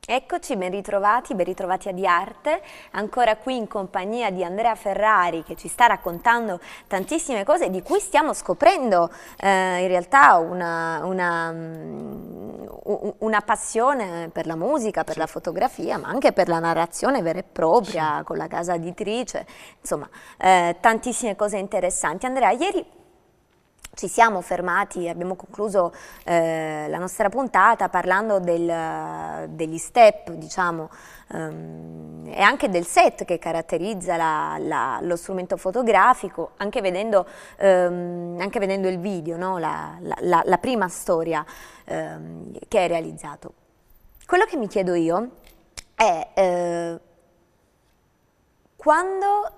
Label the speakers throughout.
Speaker 1: Eccoci, ben ritrovati a Di Arte, ancora qui in compagnia di Andrea Ferrari che ci sta raccontando tantissime cose di cui stiamo scoprendo in realtà una passione per la musica, per la fotografia, ma anche per la narrazione vera e propria, con la casa editrice, insomma tantissime cose interessanti. Andrea, ieri ci siamo fermati, abbiamo concluso la nostra puntata parlando degli step, diciamo, e anche del set che caratterizza lo strumento fotografico, anche vedendo il video, no? La prima storia che hai realizzato. Quello che mi chiedo io è quando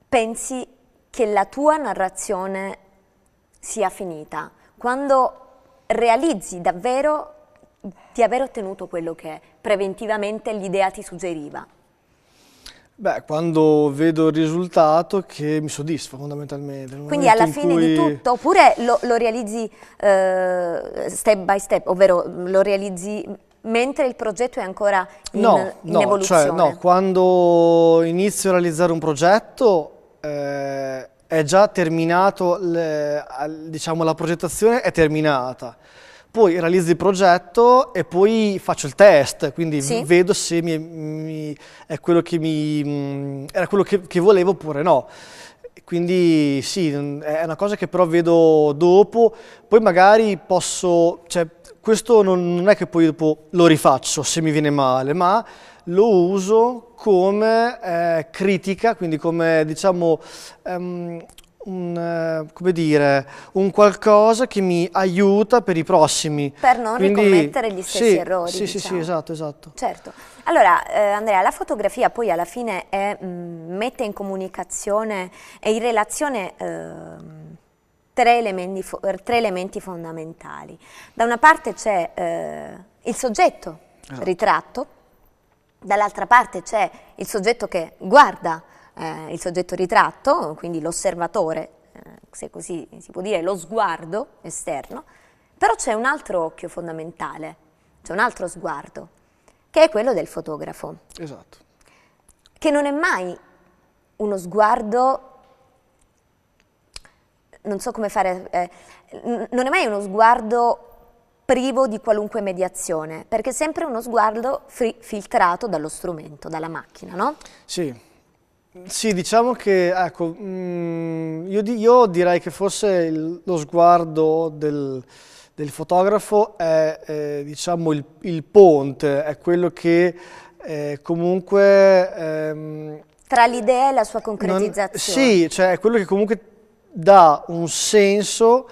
Speaker 1: pensi che la tua narrazione sia finita, quando realizzi davvero di aver ottenuto quello che preventivamente l'idea ti suggeriva.
Speaker 2: Beh, quando vedo il risultato che mi soddisfa fondamentalmente.
Speaker 1: Quindi alla fine di tutto, oppure lo realizzi step by step, ovvero lo realizzi mentre il progetto è ancora in evoluzione?
Speaker 2: Cioè, no, quando inizio a realizzare un progetto è già terminato, diciamo la progettazione è terminata, poi realizzo il progetto e poi faccio il test, quindi
Speaker 1: sì,
Speaker 2: vedo se è quello che era quello che volevo oppure no. Quindi sì, è una cosa che però vedo dopo, poi magari posso, cioè, questo non è che poi dopo lo rifaccio se mi viene male, ma lo uso come critica, quindi come, diciamo, come dire, un qualcosa che mi aiuta per i prossimi.
Speaker 1: Per non ricommettere gli stessi errori.
Speaker 2: Sì,
Speaker 1: diciamo.
Speaker 2: sì, esatto.
Speaker 1: Certo. Allora, Andrea, la fotografia poi alla fine mette in comunicazione e in relazione tre elementi fondamentali. Da una parte c'è il soggetto, ritratto, dall'altra parte c'è il soggetto che guarda il soggetto ritratto, quindi l'osservatore, se così si può dire, lo sguardo esterno, però c'è un altro occhio fondamentale, c'è un altro sguardo, che è quello del fotografo.
Speaker 2: Esatto.
Speaker 1: Che non è mai uno sguardo, non so come fare, non è mai uno sguardo privo di qualunque mediazione, perché è sempre uno sguardo filtrato dallo strumento, dalla macchina, no?
Speaker 2: Sì. Sì, diciamo che, ecco, io direi che forse lo sguardo del fotografo è diciamo, il ponte, è quello che comunque...
Speaker 1: tra l'idea e la sua concretizzazione.
Speaker 2: Sì, cioè è quello che comunque dà un senso,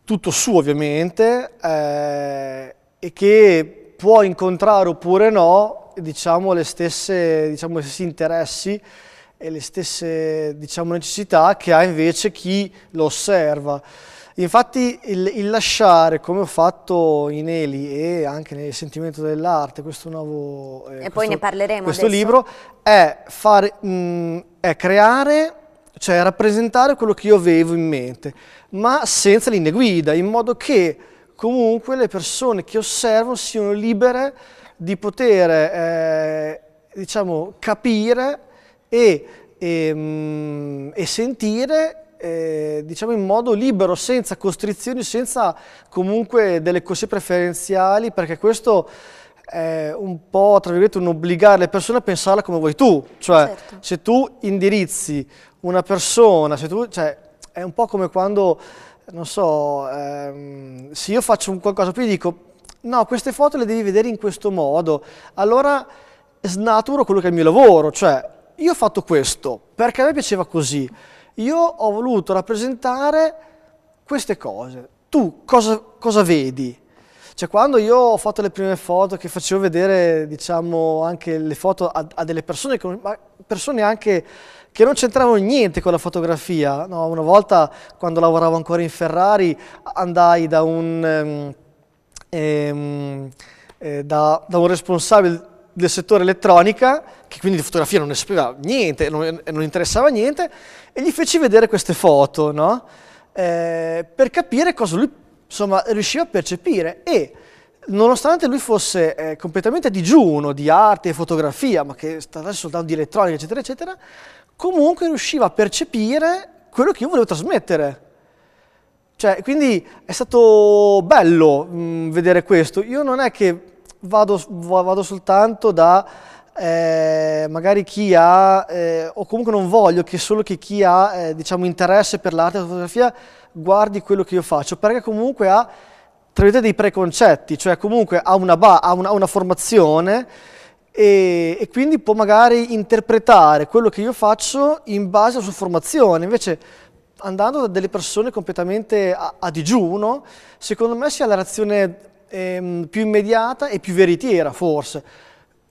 Speaker 2: tutto suo ovviamente, e che può incontrare oppure no, diciamo, gli stessi interessi e le stesse, diciamo, necessità che ha invece chi lo osserva. Infatti il lasciare, come ho fatto in Eli e anche nel Sentimento dell'arte, questo nuovo
Speaker 1: poi ne parleremo
Speaker 2: questo
Speaker 1: adesso.
Speaker 2: libro, è creare, cioè rappresentare quello che io avevo in mente, ma senza linee guida, in modo che comunque le persone che osservano siano libere di poter diciamo, capire e sentire diciamo in modo libero, senza costrizioni, senza comunque delle cose preferenziali, perché questo è un po', tra virgolette, un obbligare le persone a pensarla come vuoi tu, cioè
Speaker 1: certo.
Speaker 2: Se tu indirizzi una persona, cioè, è un po' come quando, non so, se io faccio qualcosa, poi dico no, queste foto le devi vedere in questo modo, allora snaturo quello che è il mio lavoro, cioè io ho fatto questo perché a me piaceva così, io ho voluto rappresentare queste cose, tu cosa vedi? Cioè quando io ho fatto le prime foto che facevo vedere, diciamo, anche le foto a delle persone, persone anche che non c'entravano niente con la fotografia, no? Una volta quando lavoravo ancora in Ferrari andai da un responsabile del settore elettronica, che quindi di fotografia non ne sapeva niente, non interessava niente, e gli feci vedere queste foto, no? Per capire cosa lui, insomma, riusciva a percepire, e nonostante lui fosse completamente a digiuno di arte e fotografia, ma che trattasse soltanto di elettronica, eccetera, eccetera, comunque riusciva a percepire quello che io volevo trasmettere. Cioè, quindi è stato bello vedere questo. Io non è che vado soltanto da magari chi ha, o comunque non voglio che solo che chi ha diciamo interesse per l'arte e la fotografia guardi quello che io faccio, perché comunque ha tra virgolette dei preconcetti, cioè comunque ha una formazione e quindi può magari interpretare quello che io faccio in base alla sua formazione. Invece andando da delle persone completamente a digiuno, secondo me si ha la reazione più immediata e più veritiera forse.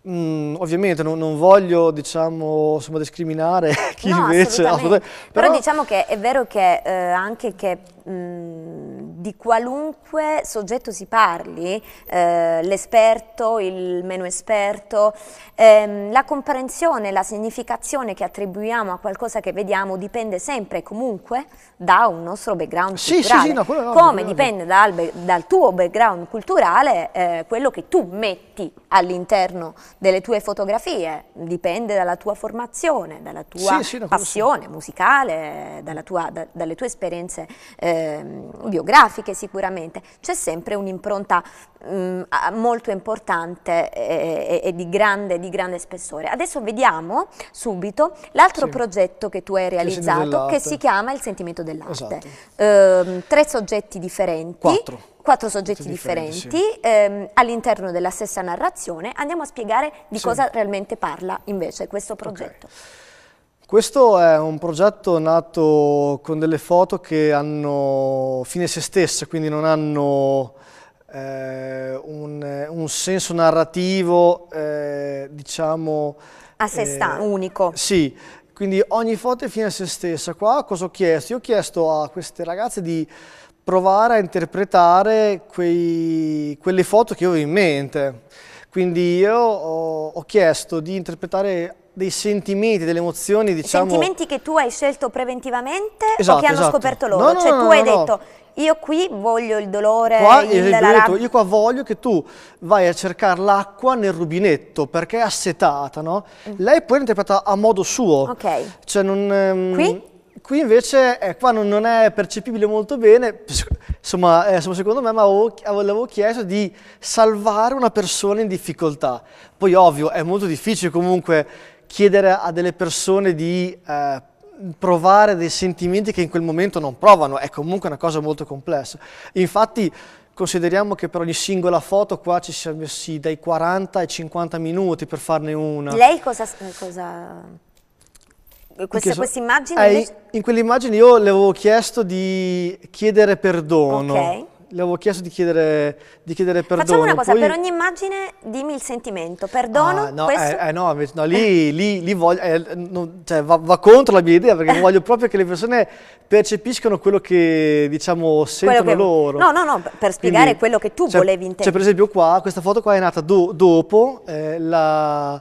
Speaker 2: Ovviamente non voglio, diciamo, insomma, discriminare chi
Speaker 1: No,
Speaker 2: invece
Speaker 1: assolutamente. Però
Speaker 2: però
Speaker 1: diciamo che è vero che anche che di qualunque soggetto si parli, l'esperto, il meno esperto, la comprensione, la significazione che attribuiamo a qualcosa che vediamo dipende sempre e comunque da un nostro background culturale.
Speaker 2: no, quello no,
Speaker 1: Come
Speaker 2: quello no.
Speaker 1: dipende dal tuo background culturale, quello che tu metti all'interno delle tue fotografie, dipende dalla tua formazione, dalla tua
Speaker 2: no,
Speaker 1: passione musicale, dalle tue esperienze biografiche sicuramente. C'è sempre un'impronta molto importante e di grande spessore. Adesso vediamo subito l'altro progetto che tu hai realizzato, che si chiama Il sentimento dell'arte.
Speaker 2: Esatto.
Speaker 1: 3 soggetti differenti. 4 soggetti differenti all'interno della stessa narrazione. Andiamo a spiegare di cosa realmente parla invece questo progetto.
Speaker 2: Questo è un progetto nato con delle foto che hanno fine a se stesse, quindi non hanno un senso narrativo, diciamo...
Speaker 1: A sé unico.
Speaker 2: Sì, quindi ogni foto è fine a se stessa. Qua cosa ho chiesto? Io ho chiesto a queste ragazze di provare a interpretare quelle foto che io avevo in mente. Quindi io ho chiesto di interpretare dei sentimenti, delle emozioni, diciamo...
Speaker 1: Sentimenti che tu hai scelto preventivamente
Speaker 2: Esatto,
Speaker 1: o che hanno
Speaker 2: esatto.
Speaker 1: scoperto loro?
Speaker 2: No,
Speaker 1: Cioè
Speaker 2: no,
Speaker 1: tu
Speaker 2: no,
Speaker 1: hai
Speaker 2: no.
Speaker 1: detto, io qui voglio il dolore,
Speaker 2: Qua,
Speaker 1: la
Speaker 2: io qua voglio che tu vai a cercare l'acqua nel rubinetto perché è assetata, no? Lei poi interpreta a modo suo.
Speaker 1: Ok.
Speaker 2: Cioè non,
Speaker 1: Qui?
Speaker 2: Qui invece qua non è percepibile molto bene, insomma, secondo me, ma avevo chiesto di salvare una persona in difficoltà. Poi ovvio, è molto difficile comunque chiedere a delle persone di provare dei sentimenti che in quel momento non provano, è comunque una cosa molto complessa. Infatti consideriamo che per ogni singola foto qua ci siamo messi dai 40 ai 50 minuti per farne una.
Speaker 1: Lei cosa... Questa immagine?
Speaker 2: In quell'immagine io le avevo chiesto di chiedere perdono.
Speaker 1: Ok.
Speaker 2: Le avevo chiesto di chiedere perdono.
Speaker 1: Facciamo una cosa,
Speaker 2: poi...
Speaker 1: per ogni immagine dimmi il sentimento. Perdono,
Speaker 2: no,
Speaker 1: questo?
Speaker 2: lì voglio, cioè, va contro la mia idea perché voglio proprio che le persone percepiscano quello che, diciamo, sentono loro.
Speaker 1: No, per spiegare
Speaker 2: Quindi,
Speaker 1: quello che tu volevi intendere.
Speaker 2: Cioè, per esempio qua, questa foto qua è nata dopo la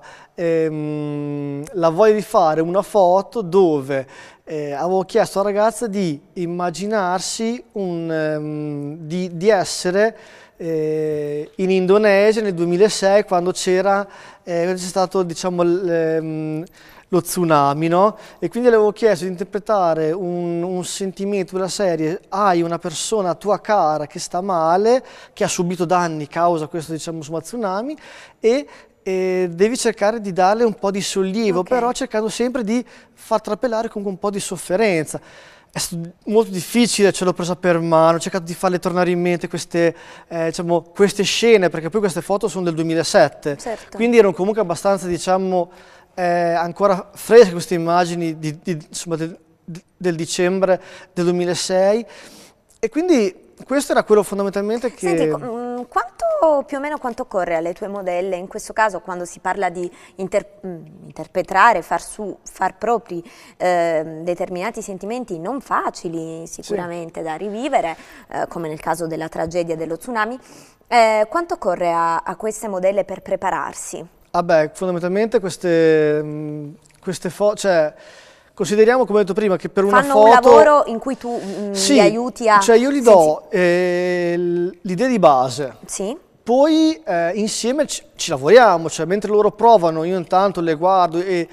Speaker 2: voglia di fare una foto dove avevo chiesto alla ragazza di immaginarsi di essere in Indonesia nel 2006 quando c'è stato, diciamo, lo tsunami, no? E quindi le avevo chiesto di interpretare un sentimento della serie: hai una persona tua cara che sta male, che ha subito danni causa questo, diciamo, tsunami, e devi cercare di darle un po' di sollievo, però cercando sempre di far trapelare comunque un po' di sofferenza. È stato molto difficile, ce l'ho presa per mano, ho cercato di farle tornare in mente queste scene, perché poi queste foto sono del 2007, quindi erano comunque abbastanza, diciamo, ancora fresche queste immagini insomma, del dicembre del 2006, e quindi questo era quello fondamentalmente che...
Speaker 1: Senti, più o meno quanto corre alle tue modelle, in questo caso quando si parla di interpretare, far propri determinati sentimenti non facili sicuramente da rivivere, come nel caso della tragedia dello tsunami, quanto corre a queste modelle per prepararsi?
Speaker 2: Fondamentalmente queste foto, cioè... Consideriamo, come ho detto prima, che per una
Speaker 1: foto...
Speaker 2: Fanno
Speaker 1: un lavoro in cui tu li aiuti a...
Speaker 2: Cioè io gli do l'idea di base.
Speaker 1: Sì.
Speaker 2: poi insieme ci lavoriamo, cioè mentre loro provano io intanto le guardo e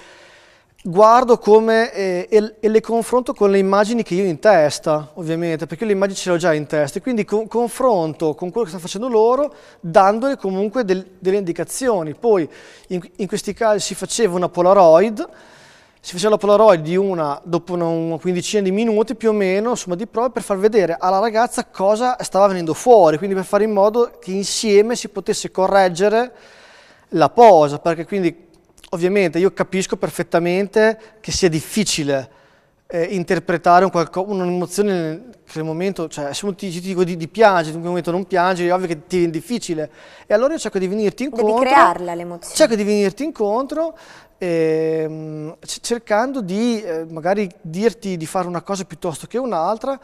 Speaker 2: guardo come e le confronto con le immagini che io ho in testa, ovviamente, perché io le immagini ce le ho già in testa, e quindi confronto con quello che stanno facendo loro, dandole comunque delle indicazioni. Poi in questi casi si faceva la Polaroid dopo una quindicina di minuti più o meno, insomma, di prove, per far vedere alla ragazza cosa stava venendo fuori, quindi per fare in modo che insieme si potesse correggere la posa, perché quindi ovviamente io capisco perfettamente che sia difficile interpretare un'emozione che nel momento, cioè se uno ti dico di piangere, in quel momento non piangi, è ovvio che ti viene difficile. E allora io cerco di venirti incontro.
Speaker 1: Devi crearla l'emozione.
Speaker 2: Cerco di venirti incontro cercando di magari dirti di fare una cosa piuttosto che un'altra,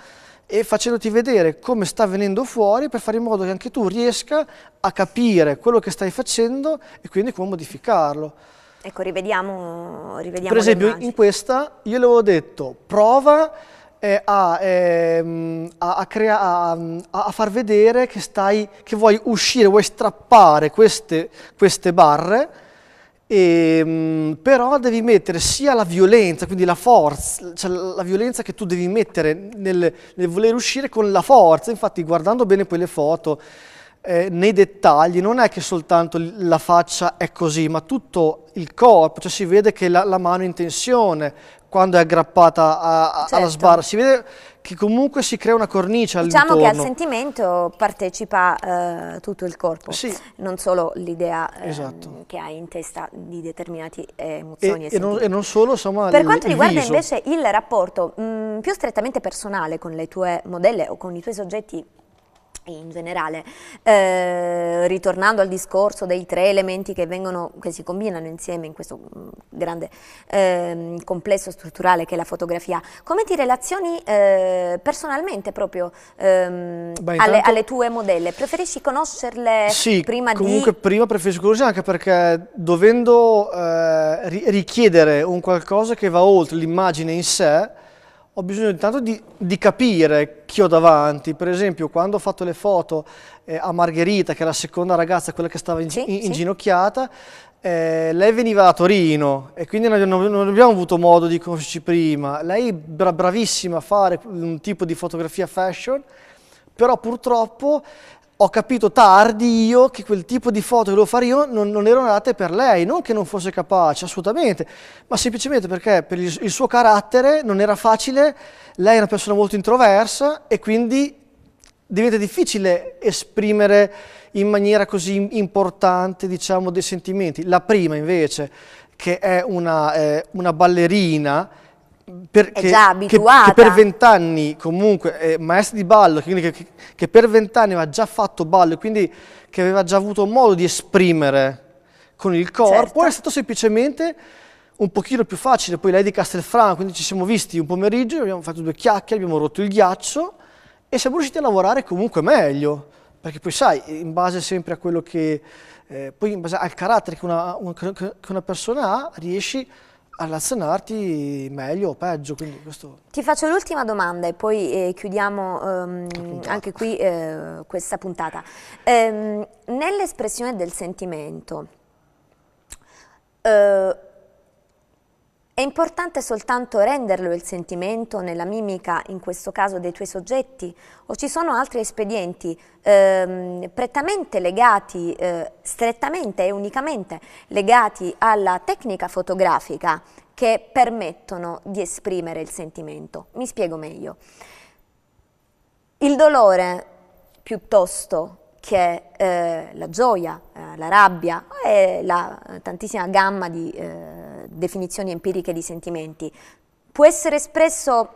Speaker 2: e facendoti vedere come sta venendo fuori, per fare in modo che anche tu riesca a capire quello che stai facendo e quindi come modificarlo.
Speaker 1: Ecco, rivediamo
Speaker 2: Per esempio in questa io le avevo detto prova a far vedere che vuoi uscire, vuoi strappare queste barre, però devi mettere sia la violenza, quindi la forza, cioè la violenza che tu devi mettere nel voler uscire con la forza. Infatti, guardando bene poi le foto, nei dettagli, non è che soltanto la faccia è così, ma tutto il corpo, cioè si vede che la mano è in tensione quando è aggrappata alla sbarra, si vede che comunque si crea una cornice all'intorno.
Speaker 1: Diciamo che al sentimento partecipa tutto il corpo,
Speaker 2: sì,
Speaker 1: non solo l'idea
Speaker 2: esatto,
Speaker 1: che hai in testa di determinate emozioni e
Speaker 2: non solo, insomma,
Speaker 1: per quanto riguarda
Speaker 2: viso.
Speaker 1: invece il rapporto più strettamente personale con le tue modelle o con i tuoi soggetti in generale, ritornando al discorso dei 3 elementi che si combinano insieme in questo grande complesso strutturale che è la fotografia, come ti relazioni personalmente proprio alle tue modelle? Preferisci conoscerle prima
Speaker 2: comunque prima preferisco conoscerle, anche perché dovendo richiedere un qualcosa che va oltre l'immagine in sé, ho bisogno intanto di capire chi ho davanti. Per esempio, quando ho fatto le foto a Margherita, che è la seconda ragazza, quella che stava inginocchiata, lei veniva da Torino e quindi non abbiamo avuto modo di conoscerci prima. Lei era bravissima a fare un tipo di fotografia fashion, però purtroppo ho capito tardi io che quel tipo di foto che volevo fare io non erano adatte per lei, non che non fosse capace, assolutamente, ma semplicemente perché per il suo carattere non era facile. Lei è una persona molto introversa e quindi diventa difficile esprimere in maniera così importante, diciamo, dei sentimenti. La prima invece, che è una ballerina,
Speaker 1: è già abituata.
Speaker 2: Che per 20 anni comunque è maestra di ballo, quindi che per 20 anni aveva già fatto ballo e quindi che aveva già avuto modo di esprimere con il corpo, è stato semplicemente un pochino più facile. Poi lei di Castelfranco, quindi ci siamo visti un pomeriggio, abbiamo fatto 2 chiacchiere, abbiamo rotto il ghiaccio e siamo riusciti a lavorare comunque meglio, perché poi sai, in base sempre a quello che, poi in base al carattere che una persona ha, riesci a relazionarti meglio o peggio. Quindi questo...
Speaker 1: Ti faccio l'ultima domanda e poi chiudiamo anche qui questa puntata. Nell'espressione del sentimento, è importante soltanto renderlo il sentimento nella mimica, in questo caso dei tuoi soggetti, o ci sono altri espedienti prettamente legati, strettamente e unicamente legati alla tecnica fotografica che permettono di esprimere il sentimento? Mi spiego meglio. Il dolore piuttosto che la gioia, la rabbia e la tantissima gamma di definizioni empiriche di sentimenti può essere espresso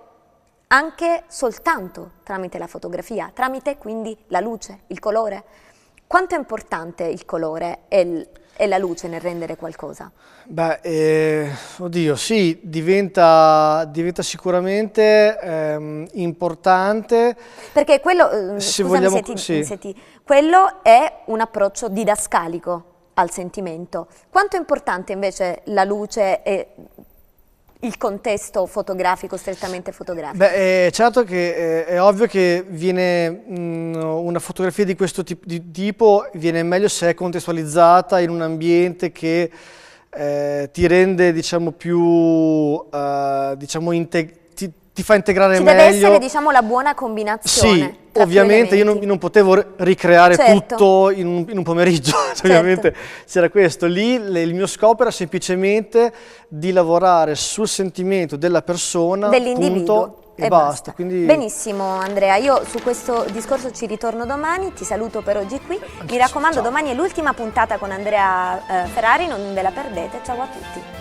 Speaker 1: anche soltanto tramite la fotografia, tramite quindi la luce, il colore. Quanto è importante il colore e la luce nel rendere qualcosa?
Speaker 2: Beh, oddio, sì, diventa sicuramente importante.
Speaker 1: Perché quello, scusami se quello è un approccio didascalico al sentimento. Quanto è importante invece la luce e il contesto fotografico, strettamente fotografico?
Speaker 2: Beh, certo che è ovvio che viene una fotografia di questo tipo viene meglio se è contestualizzata in un ambiente che ti rende, diciamo, più, diciamo, ti fa integrare
Speaker 1: Ci
Speaker 2: meglio.
Speaker 1: deve essere, diciamo, la buona combinazione.
Speaker 2: Sì, ovviamente io non potevo ricreare tutto in un pomeriggio, ovviamente c'era questo. Lì il mio scopo era semplicemente di lavorare sul sentimento della persona,
Speaker 1: dell'individuo.
Speaker 2: E basta. Quindi...
Speaker 1: Benissimo Andrea, io su questo discorso ci ritorno domani, ti saluto per oggi qui. Mi raccomando, domani è l'ultima puntata con Andrea Ferrari, non ve la perdete, ciao a tutti.